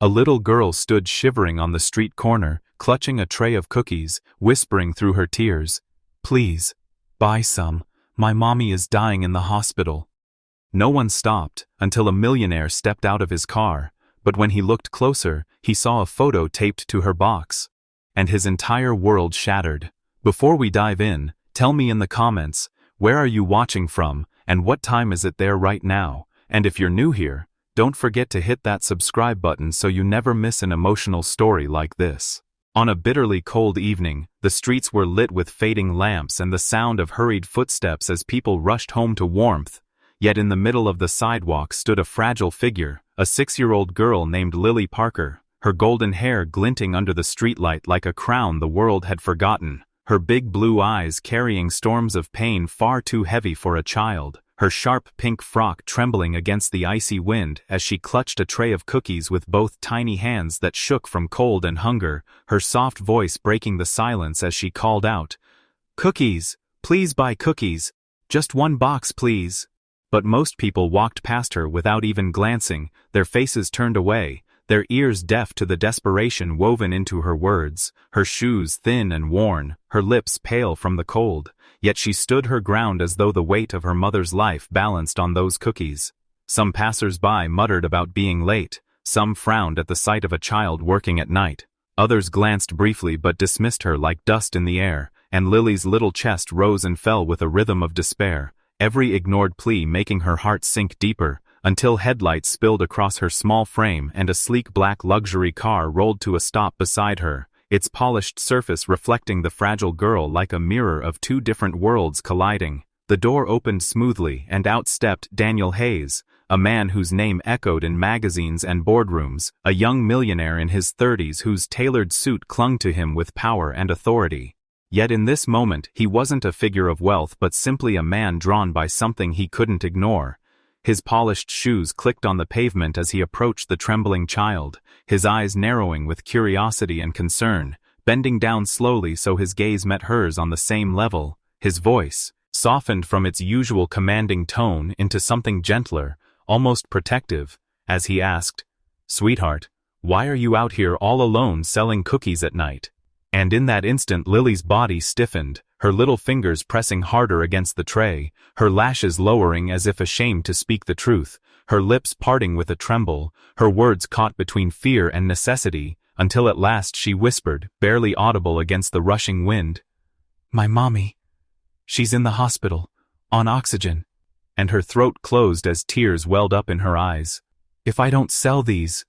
A little girl stood shivering on the street corner, clutching a tray of cookies, whispering through her tears, "Please, buy some. My mommy is dying in the hospital." No one stopped until a millionaire stepped out of his car, but when he looked closer, he saw a photo taped to her box. And his entire world shattered. Before we dive in, tell me in the comments, where are you watching from, and what time is it there right now? And if you're new here, don't forget to hit that subscribe button so you never miss an emotional story like this. On a bitterly cold evening, the streets were lit with fading lamps and the sound of hurried footsteps as people rushed home to warmth. Yet in the middle of the sidewalk stood a fragile figure, a 6-year-old girl named Lily Parker, her golden hair glinting under the streetlight like a crown the world had forgotten, her big blue eyes carrying storms of pain far too heavy for a child, her sharp pink frock trembling against the icy wind as she clutched a tray of cookies with both tiny hands that shook from cold and hunger, her soft voice breaking the silence as she called out, "Cookies! Please buy cookies! Just one box, please!" But most people walked past her without even glancing, their faces turned away, their ears deaf to the desperation woven into her words, her shoes thin and worn, her lips pale from the cold, yet she stood her ground as though the weight of her mother's life balanced on those cookies. Some passers-by muttered about being late, some frowned at the sight of a child working at night, others glanced briefly but dismissed her like dust in the air, and Lily's little chest rose and fell with a rhythm of despair, every ignored plea making her heart sink deeper, until headlights spilled across her small frame and a sleek black luxury car rolled to a stop beside her, its polished surface reflecting the fragile girl like a mirror of two different worlds colliding. The door opened smoothly and out stepped Daniel Hayes, a man whose name echoed in magazines and boardrooms, a young millionaire in his 30s whose tailored suit clung to him with power and authority. Yet in this moment he wasn't a figure of wealth but simply a man drawn by something he couldn't ignore. His polished shoes clicked on the pavement as he approached the trembling child, his eyes narrowing with curiosity and concern, bending down slowly so his gaze met hers on the same level, his voice, softened from its usual commanding tone into something gentler, almost protective, as he asked, "Sweetheart, why are you out here all alone selling cookies at night?" And in that instant Lily's body stiffened, her little fingers pressing harder against the tray, her lashes lowering as if ashamed to speak the truth, her lips parting with a tremble, her words caught between fear and necessity, until at last she whispered, barely audible against the rushing wind, "My mommy. She's in the hospital, on oxygen." And her throat closed as tears welled up in her eyes. "If I don't sell these,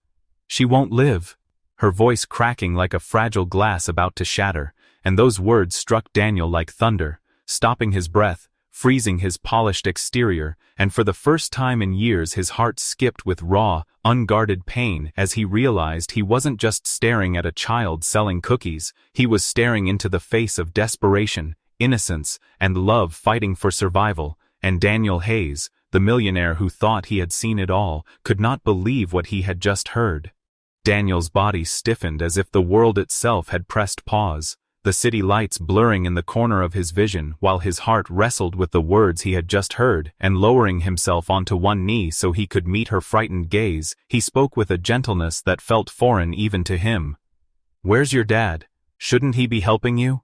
she won't live." Her voice cracking like a fragile glass about to shatter, and those words struck Daniel like thunder, stopping his breath, freezing his polished exterior, and for the first time in years his heart skipped with raw, unguarded pain as he realized he wasn't just staring at a child selling cookies, he was staring into the face of desperation, innocence, and love fighting for survival, and Daniel Hayes, the millionaire who thought he had seen it all, could not believe what he had just heard. Daniel's body stiffened as if the world itself had pressed pause, the city lights blurring in the corner of his vision while his heart wrestled with the words he had just heard, and lowering himself onto one knee so he could meet her frightened gaze, he spoke with a gentleness that felt foreign even to him. "Where's your dad? Shouldn't he be helping you?"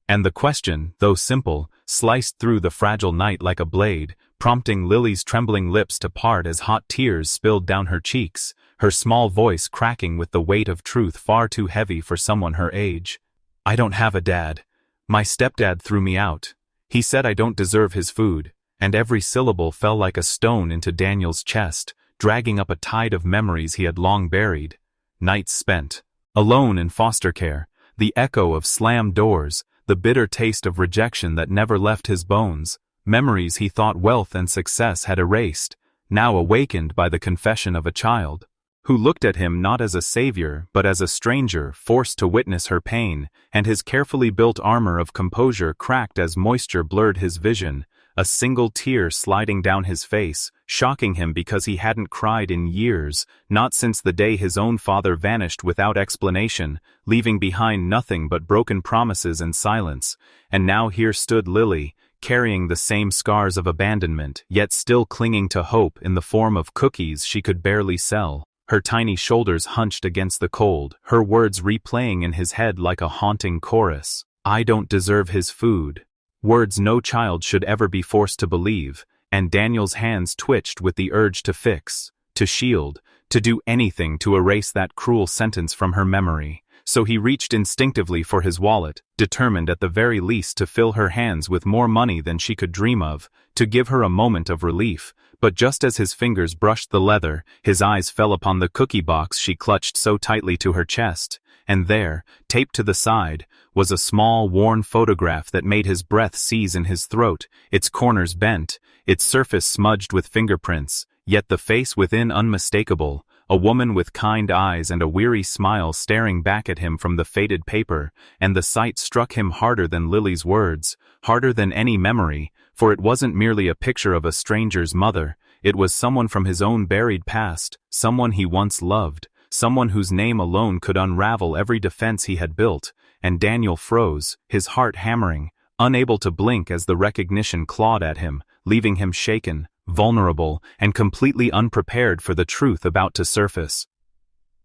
And the question, though simple, sliced through the fragile night like a blade, prompting Lily's trembling lips to part as hot tears spilled down her cheeks, her small voice cracking with the weight of truth far too heavy for someone her age. "I don't have a dad. My stepdad threw me out. He said I don't deserve his food," and every syllable fell like a stone into Daniel's chest, dragging up a tide of memories he had long buried. Nights spent alone in foster care, the echo of slammed doors, the bitter taste of rejection that never left his bones, memories he thought wealth and success had erased, now awakened by the confession of a child, who looked at him not as a savior but as a stranger forced to witness her pain, and his carefully built armor of composure cracked as moisture blurred his vision, a single tear sliding down his face, shocking him because he hadn't cried in years, not since the day his own father vanished without explanation, leaving behind nothing but broken promises and silence, and now here stood Lily, carrying the same scars of abandonment, yet still clinging to hope in the form of cookies she could barely sell. her tiny shoulders hunched against the cold, her words replaying in his head like a haunting chorus. I don't deserve his food. Words no child should ever be forced to believe, and Daniel's hands twitched with the urge to fix, to shield, to do anything to erase that cruel sentence from her memory. So he reached instinctively for his wallet, determined at the very least to fill her hands with more money than she could dream of, to give her a moment of relief. But just as his fingers brushed the leather, his eyes fell upon the cookie box she clutched so tightly to her chest, and there, taped to the side, was a small, worn photograph that made his breath seize in his throat, its corners bent, its surface smudged with fingerprints, yet the face within unmistakable, a woman with kind eyes and a weary smile staring back at him from the faded paper, and the sight struck him harder than Lily's words, harder than any memory, for it wasn't merely a picture of a stranger's mother, it was someone from his own buried past, someone he once loved, someone whose name alone could unravel every defense he had built, and Daniel froze, his heart hammering, unable to blink as the recognition clawed at him, leaving him shaken, vulnerable, and completely unprepared for the truth about to surface.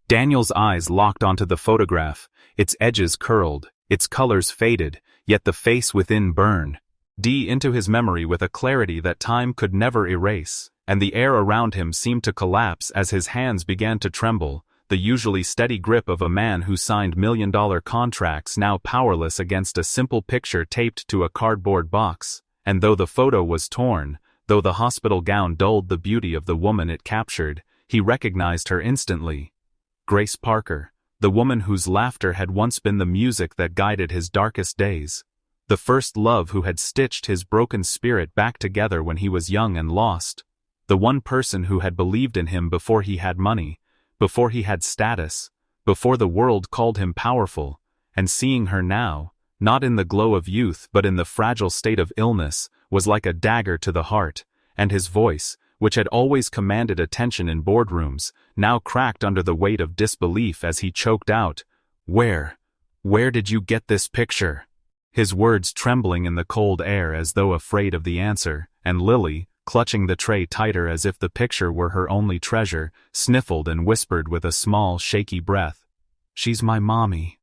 Daniel's eyes locked onto the photograph, its edges curled, its colors faded, yet the face within burned into his memory with a clarity that time could never erase, and the air around him seemed to collapse as his hands began to tremble, the usually steady grip of a man who signed million-dollar contracts now powerless against a simple picture taped to a cardboard box. And though the photo was torn, though the hospital gown dulled the beauty of the woman it captured, he recognized her instantly. Grace Parker, the woman whose laughter had once been the music that guided his darkest days. The first love who had stitched his broken spirit back together when he was young and lost. The one person who had believed in him before he had money, before he had status, before the world called him powerful, and seeing her now, not in the glow of youth but in the fragile state of illness, was like a dagger to the heart, and his voice, which had always commanded attention in boardrooms, now cracked under the weight of disbelief as he choked out, Where did you get this picture?" His words trembling in the cold air as though afraid of the answer, and Lily, clutching the tray tighter as if the picture were her only treasure, sniffled and whispered with a small, shaky breath, "She's my mommy,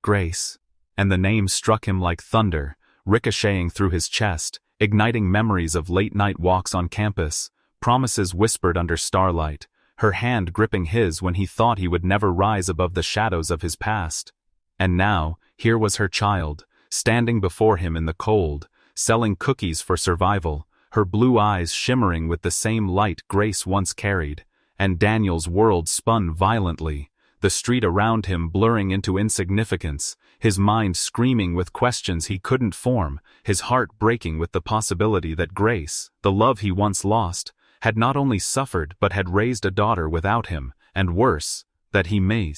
Grace." And the name struck him like thunder, ricocheting through his chest, igniting memories of late-night walks on campus, promises whispered under starlight, her hand gripping his when he thought he would never rise above the shadows of his past. And now, here was her child, standing before him in the cold, selling cookies for survival, her blue eyes shimmering with the same light Grace once carried, and Daniel's world spun violently, the street around him blurring into insignificance, his mind screaming with questions he couldn't form, his heart breaking with the possibility that Grace, the love he once lost, had not only suffered but had raised a daughter without him, and worse, that he may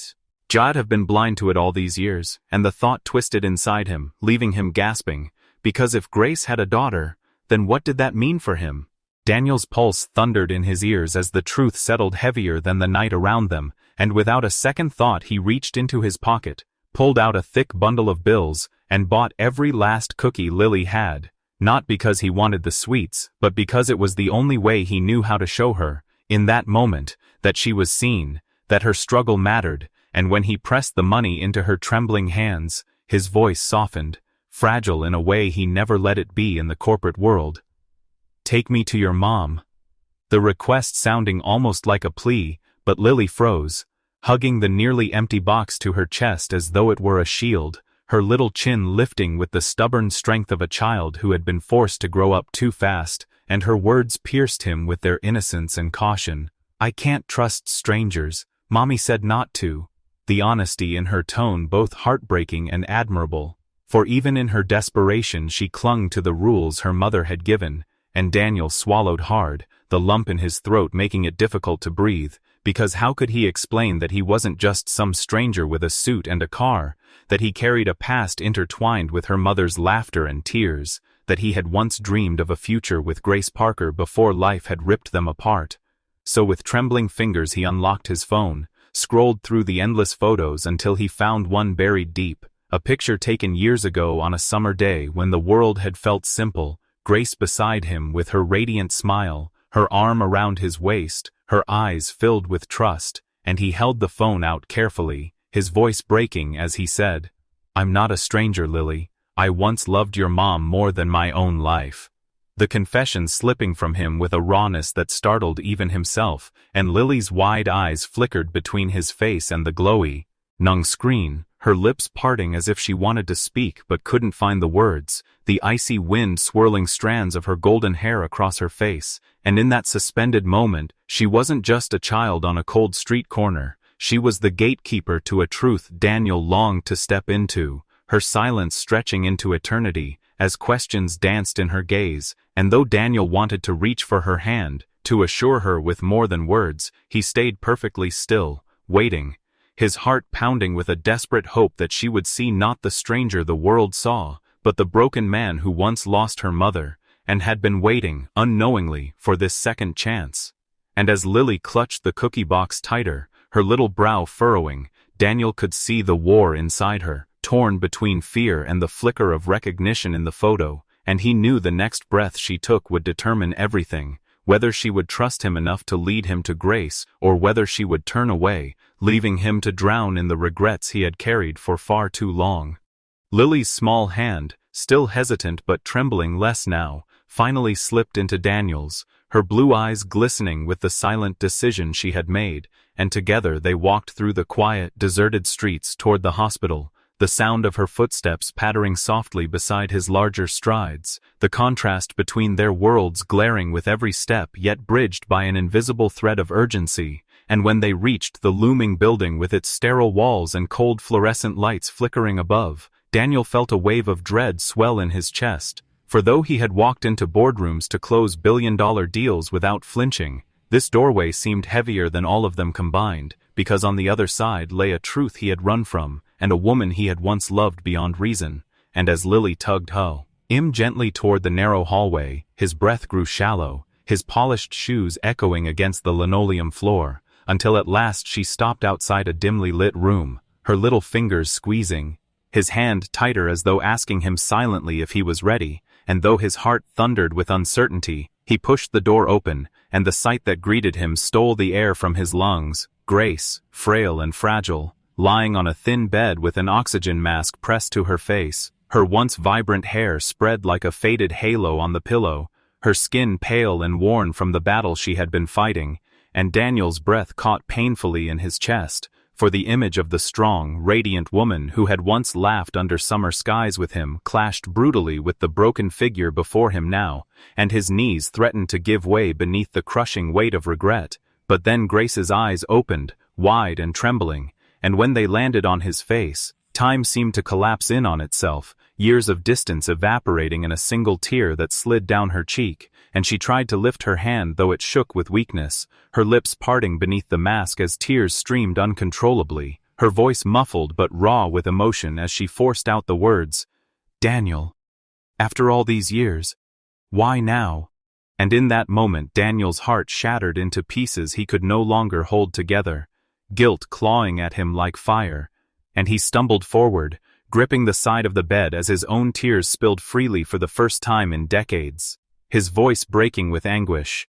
have been blind to it all these years, and the thought twisted inside him, leaving him gasping, because if Grace had a daughter, then what did that mean for him? Daniel's pulse thundered in his ears as the truth settled heavier than the night around them, and without a second thought he reached into his pocket, pulled out a thick bundle of bills, and bought every last cookie Lily had, not because he wanted the sweets, but because it was the only way he knew how to show her, in that moment, that she was seen, that her struggle mattered, and when he pressed the money into her trembling hands, his voice softened, fragile in a way he never let it be in the corporate world. "Take me to your mom." The request sounding almost like a plea, but Lily froze, hugging the nearly empty box to her chest as though it were a shield, her little chin lifting with the stubborn strength of a child who had been forced to grow up too fast, and her words pierced him with their innocence and caution. "I can't trust strangers. Mommy said not to." The honesty in her tone both heartbreaking and admirable, for even in her desperation she clung to the rules her mother had given, and Daniel swallowed hard, the lump in his throat making it difficult to breathe, because how could he explain that he wasn't just some stranger with a suit and a car, that he carried a past intertwined with her mother's laughter and tears, that he had once dreamed of a future with Grace Parker before life had ripped them apart. So with trembling fingers he unlocked his phone, scrolled through the endless photos until he found one buried deep, a picture taken years ago on a summer day when the world had felt simple, Grace beside him with her radiant smile, her arm around his waist, her eyes filled with trust, and he held the phone out carefully, his voice breaking as he said, "I'm not a stranger, Lily. I once loved your mom more than my own life." The confession slipping from him with a rawness that startled even himself, and Lily's wide eyes flickered between his face and the glowy, nung screen, her lips parting as if she wanted to speak but couldn't find the words, the icy wind swirling strands of her golden hair across her face, and in that suspended moment, she wasn't just a child on a cold street corner, she was the gatekeeper to a truth Daniel longed to step into, her silence stretching into eternity, as questions danced in her gaze, and though Daniel wanted to reach for her hand, to assure her with more than words, he stayed perfectly still, waiting, his heart pounding with a desperate hope that she would see not the stranger the world saw, but the broken man who once lost her mother, and had been waiting, unknowingly, for this second chance. And as Lily clutched the cookie box tighter, her little brow furrowing, Daniel could see the war inside her, torn between fear and the flicker of recognition in the photo, and he knew the next breath she took would determine everything, whether she would trust him enough to lead him to grace, or whether she would turn away, leaving him to drown in the regrets he had carried for far too long. Lily's small hand, still hesitant but trembling less now, finally slipped into Daniel's, her blue eyes glistening with the silent decision she had made, and together they walked through the quiet, deserted streets toward the hospital, the sound of her footsteps pattering softly beside his larger strides, the contrast between their worlds glaring with every step yet bridged by an invisible thread of urgency, and when they reached the looming building with its sterile walls and cold fluorescent lights flickering above, Daniel felt a wave of dread swell in his chest, for though he had walked into boardrooms to close billion-dollar deals without flinching, this doorway seemed heavier than all of them combined, because on the other side lay a truth he had run from, and a woman he had once loved beyond reason, and as Lily tugged him gently toward the narrow hallway, his breath grew shallow, his polished shoes echoing against the linoleum floor, until at last she stopped outside a dimly lit room, her little fingers squeezing, his hand tighter as though asking him silently if he was ready, and though his heart thundered with uncertainty, he pushed the door open, and the sight that greeted him stole the air from his lungs, Grace, frail and fragile, lying on a thin bed with an oxygen mask pressed to her face, her once vibrant hair spread like a faded halo on the pillow, her skin pale and worn from the battle she had been fighting, and Daniel's breath caught painfully in his chest, for the image of the strong, radiant woman who had once laughed under summer skies with him clashed brutally with the broken figure before him now, and his knees threatened to give way beneath the crushing weight of regret. But then Grace's eyes opened, wide and trembling, and when they landed on his face, time seemed to collapse in on itself, years of distance evaporating in a single tear that slid down her cheek, and she tried to lift her hand though it shook with weakness, her lips parting beneath the mask as tears streamed uncontrollably, her voice muffled but raw with emotion as she forced out the words, "Daniel, after all these years, why now?" And in that moment Daniel's heart shattered into pieces he could no longer hold together, guilt clawing at him like fire, and he stumbled forward, gripping the side of the bed as his own tears spilled freely for the first time in decades, his voice breaking with anguish.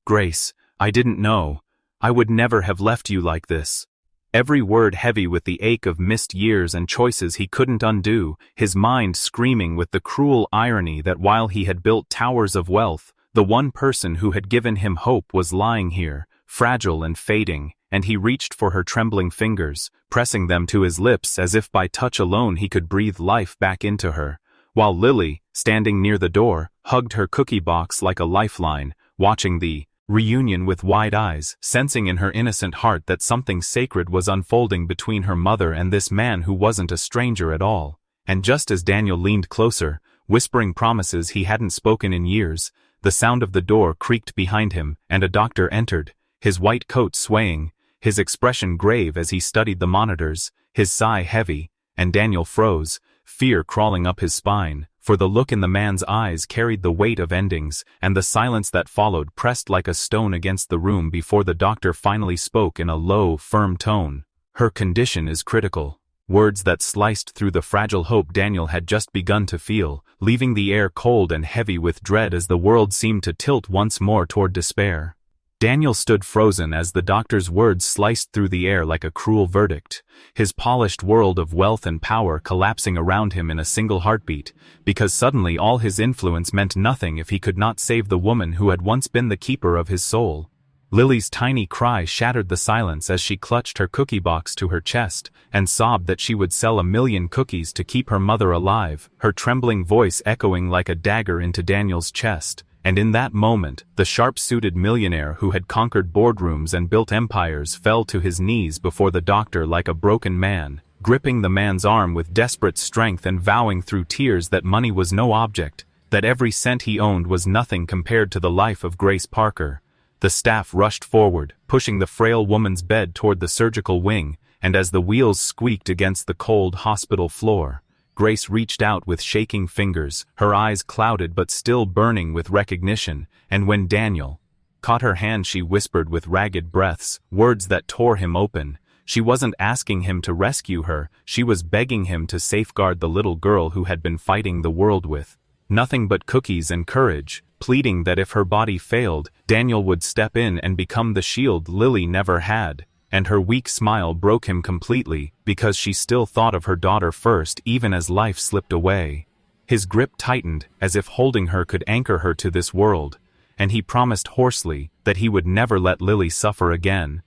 "Grace, I didn't know. I would never have left you like this." Every word heavy with the ache of missed years and choices he couldn't undo, his mind screaming with the cruel irony that while he had built towers of wealth, the one person who had given him hope was lying here, fragile and fading, and he reached for her trembling fingers, pressing them to his lips as if by touch alone he could breathe life back into her, while Lily, standing near the door, hugged her cookie box like a lifeline, watching the reunion with wide eyes, sensing in her innocent heart that something sacred was unfolding between her mother and this man who wasn't a stranger at all. And just as Daniel leaned closer, whispering promises he hadn't spoken in years, the sound of the door creaked behind him, and a doctor entered, his white coat swaying, his expression grave as he studied the monitors, his sigh heavy, and Daniel froze, fear crawling up his spine, for the look in the man's eyes carried the weight of endings, and the silence that followed pressed like a stone against the room before the doctor finally spoke in a low, firm tone. "Her condition is critical." Words that sliced through the fragile hope Daniel had just begun to feel, leaving the air cold and heavy with dread as the world seemed to tilt once more toward despair. Daniel stood frozen as the doctor's words sliced through the air like a cruel verdict, his polished world of wealth and power collapsing around him in a single heartbeat, because suddenly all his influence meant nothing if he could not save the woman who had once been the keeper of his soul. Lily's tiny cry shattered the silence as she clutched her cookie box to her chest and sobbed that she would sell 1,000,000 cookies to keep her mother alive, her trembling voice echoing like a dagger into Daniel's chest. And in that moment, the sharp-suited millionaire who had conquered boardrooms and built empires fell to his knees before the doctor like a broken man, gripping the man's arm with desperate strength and vowing through tears that money was no object, that every cent he owned was nothing compared to the life of Grace Parker. The staff rushed forward, pushing the frail woman's bed toward the surgical wing, and as the wheels squeaked against the cold hospital floor, Grace reached out with shaking fingers, her eyes clouded but still burning with recognition, and when Daniel caught her hand she whispered with ragged breaths, words that tore him open. She wasn't asking him to rescue her, she was begging him to safeguard the little girl who had been fighting the world with nothing but cookies and courage, pleading that if her body failed, Daniel would step in and become the shield Lily never had. And her weak smile broke him completely, because she still thought of her daughter first even as life slipped away. His grip tightened, as if holding her could anchor her to this world, and he promised hoarsely that he would never let Lily suffer again,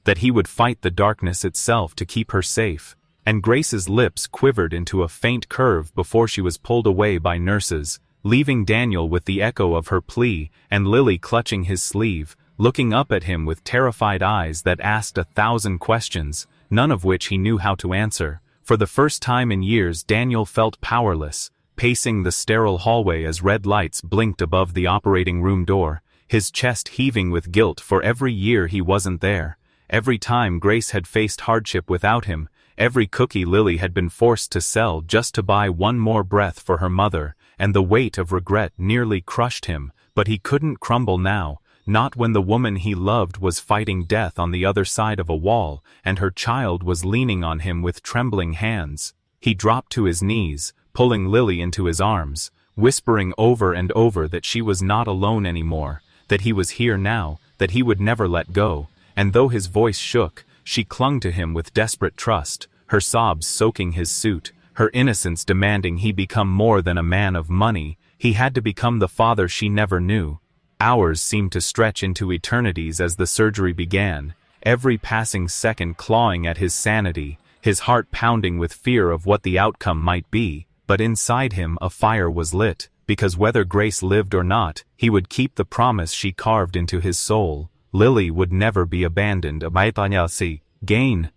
that he would fight the darkness itself to keep her safe. And Grace's lips quivered into a faint curve before she was pulled away by nurses, leaving Daniel with the echo of her plea and Lily clutching his sleeve, looking up at him with terrified eyes that asked 1,000 questions, none of which he knew how to answer. For the first time in years Daniel felt powerless, pacing the sterile hallway as red lights blinked above the operating room door, his chest heaving with guilt for every year he wasn't there, every time Grace had faced hardship without him, every cookie Lily had been forced to sell just to buy one more breath for her mother, and the weight of regret nearly crushed him, but he couldn't crumble now. Not when the woman he loved was fighting death on the other side of a wall, and her child was leaning on him with trembling hands. He dropped to his knees, pulling Lily into his arms, whispering over and over that she was not alone anymore, that he was here now, that he would never let go. And though his voice shook, she clung to him with desperate trust, her sobs soaking his suit, her innocence demanding he become more than a man of money. He had to become the father she never knew. Hours seemed to stretch into eternities as the surgery began, every passing second clawing at his sanity, his heart pounding with fear of what the outcome might be. But inside him a fire was lit, because whether Grace lived or not, he would keep the promise she carved into his soul. Lily would never be abandoned,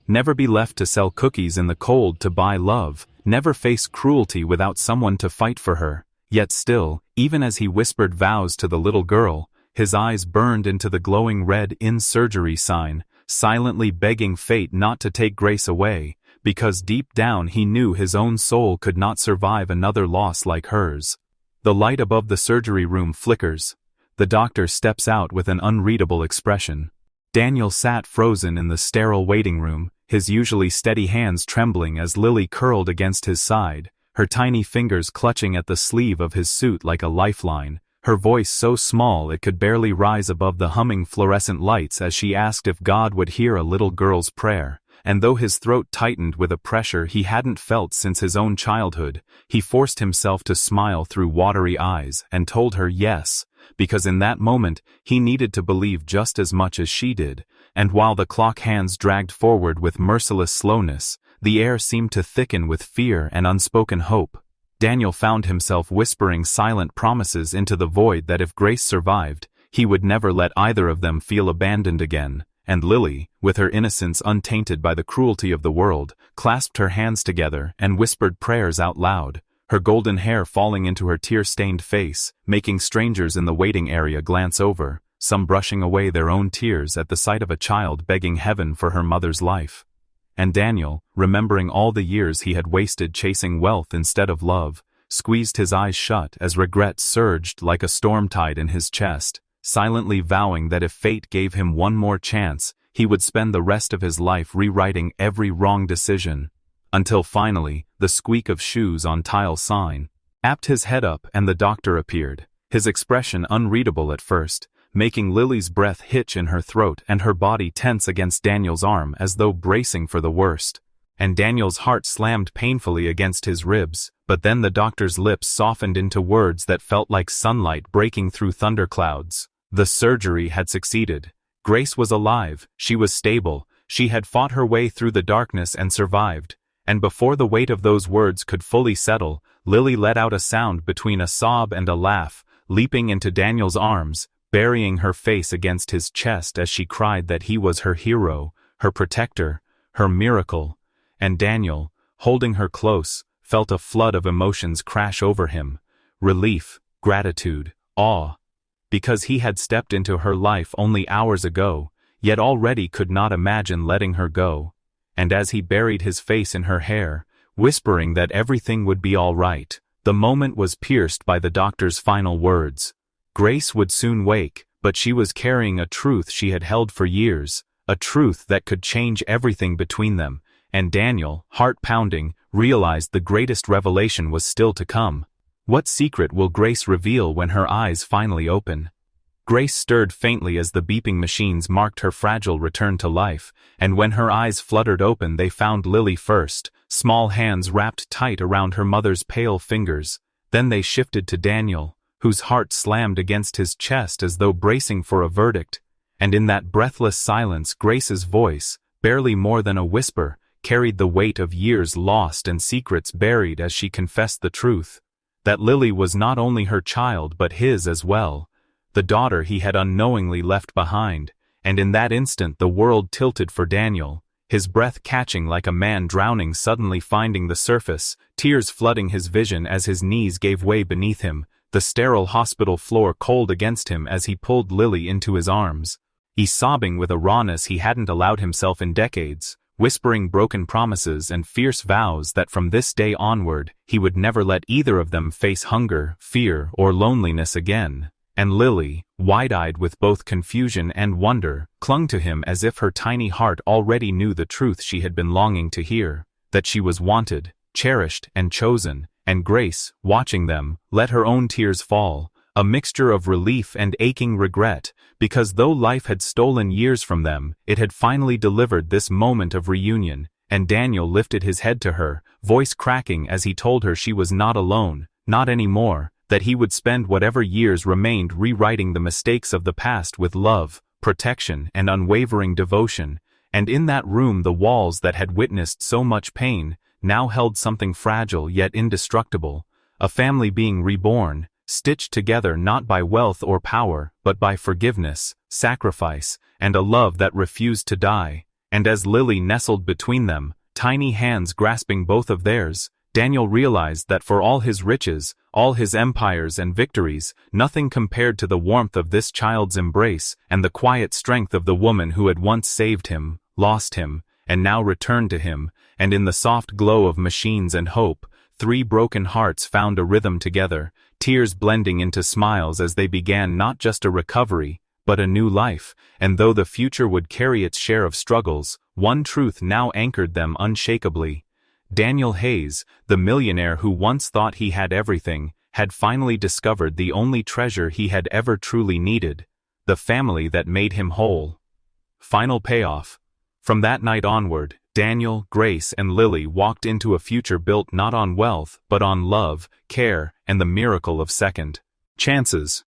never be left to sell cookies in the cold to buy love, never face cruelty without someone to fight for her. Yet still, even as he whispered vows to the little girl, his eyes burned into the glowing red in-surgery sign, silently begging fate not to take Grace away, because deep down he knew his own soul could not survive another loss like hers. The light above the surgery room flickers. The doctor steps out with an unreadable expression. Daniel sat frozen in the sterile waiting room, his usually steady hands trembling as Lily curled against his side, her tiny fingers clutching at the sleeve of his suit like a lifeline, her voice so small it could barely rise above the humming fluorescent lights as she asked if God would hear a little girl's prayer. And though his throat tightened with a pressure he hadn't felt since his own childhood, he forced himself to smile through watery eyes and told her yes, because in that moment he needed to believe just as much as she did. And while the clock hands dragged forward with merciless slowness, the air seemed to thicken with fear and unspoken hope. Daniel found himself whispering silent promises into the void that if Grace survived, he would never let either of them feel abandoned again. And Lily, with her innocence untainted by the cruelty of the world, clasped her hands together and whispered prayers out loud, her golden hair falling into her tear-stained face, making strangers in the waiting area glance over, some brushing away their own tears at the sight of a child begging heaven for her mother's life. And Daniel, remembering all the years he had wasted chasing wealth instead of love, squeezed his eyes shut as regret surged like a storm tide in his chest, silently vowing that if fate gave him one more chance, he would spend the rest of his life rewriting every wrong decision. Until finally, the squeak of shoes on tile sign apped his head up and the doctor appeared, his expression unreadable at first, making Lily's breath hitch in her throat and her body tense against Daniel's arm as though bracing for the worst. And Daniel's heart slammed painfully against his ribs, but then the doctor's lips softened into words that felt like sunlight breaking through thunderclouds. The surgery had succeeded. Grace was alive, she was stable, she had fought her way through the darkness and survived. And before the weight of those words could fully settle, Lily let out a sound between a sob and a laugh, leaping into Daniel's arms, burying her face against his chest as she cried that he was her hero, her protector, her miracle. And Daniel, holding her close, felt a flood of emotions crash over him. Relief, gratitude, awe. Because he had stepped into her life only hours ago, yet already could not imagine letting her go. And as he buried his face in her hair, whispering that everything would be all right, the moment was pierced by the doctor's final words. Grace would soon wake, but she was carrying a truth she had held for years, a truth that could change everything between them. And Daniel, heart pounding, realized the greatest revelation was still to come. What secret will Grace reveal when her eyes finally open? Grace stirred faintly as the beeping machines marked her fragile return to life, and when her eyes fluttered open they found Lily first, small hands wrapped tight around her mother's pale fingers. Then they shifted to Daniel, whose heart slammed against his chest as though bracing for a verdict. And in that breathless silence Grace's voice, barely more than a whisper, carried the weight of years lost and secrets buried as she confessed the truth. That Lily was not only her child but his as well, the daughter he had unknowingly left behind. And in that instant the world tilted for Daniel, his breath catching like a man drowning suddenly finding the surface, tears flooding his vision as his knees gave way beneath him, the sterile hospital floor cold against him as he pulled Lily into his arms. He sobbing with a rawness he hadn't allowed himself in decades, whispering broken promises and fierce vows that from this day onward he would never let either of them face hunger, fear, or loneliness again. And Lily, wide-eyed with both confusion and wonder, clung to him as if her tiny heart already knew the truth she had been longing to hear, that she was wanted, cherished, and chosen. And Grace, watching them, let her own tears fall, a mixture of relief and aching regret, because though life had stolen years from them, it had finally delivered this moment of reunion. And Daniel lifted his head to her, voice cracking as he told her she was not alone, not anymore, that he would spend whatever years remained rewriting the mistakes of the past with love, protection, and unwavering devotion. And in that room the walls that had witnessed so much pain now held something fragile yet indestructible, a family being reborn, stitched together not by wealth or power, but by forgiveness, sacrifice, and a love that refused to die. And as Lily nestled between them, tiny hands grasping both of theirs, Daniel realized that for all his riches, all his empires and victories, nothing compared to the warmth of this child's embrace and the quiet strength of the woman who had once saved him, lost him, and now returned to him. And in the soft glow of machines and hope, three broken hearts found a rhythm together, tears blending into smiles as they began not just a recovery, but a new life. And though the future would carry its share of struggles, one truth now anchored them unshakably. Daniel Hayes, the millionaire who once thought he had everything, had finally discovered the only treasure he had ever truly needed, the family that made him whole. Final payoff. From that night onward, Daniel, Grace, and Lily walked into a future built not on wealth, but on love, care, and the miracle of second chances.